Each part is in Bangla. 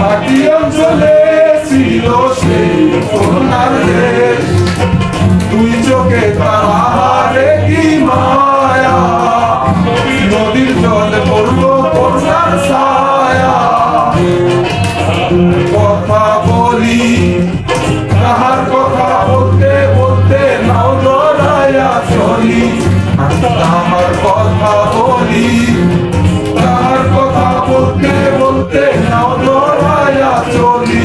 মাটি অঞ্চলে ছিল সেই কন্যার দেশ, দুই চোখে তাহারে কি মায়া, নদীর জলে পড়লো কন্যার ছায়া। কথা বলি তাহার কথা বলতে বলতে নাও জড়াইয়া চলি, তাহার কথা বলি তাহার কথা বলতে বলতে নাও জড়াইয়া চলি।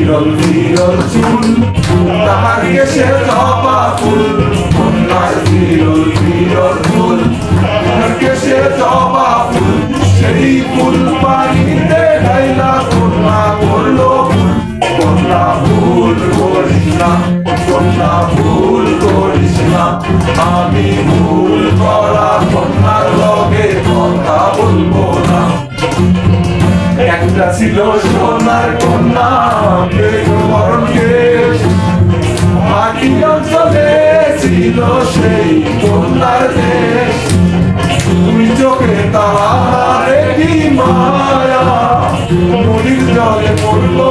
বিরল বিরল চুল তাহার কেশে জবা ফুল, কন্যার বিরল বিরল ফুল তাহার কেশে জবা ফুল, সেই ফুল পানিতে ঢাইলা কন্যা করলো ভুল। কন্যা ভুল করিস না, কন্যা ভুল করিস না, আমি ভুল করা কন্যার লগে কথা বলবো না। একটা ছিল সোনার কন্যা মরণ কেশ, মাটি অঞ্চলে ছিল সেই কন্যার দেশ, দুই চোখে তাহারে কি মায়া, নদীর জলে পড়লো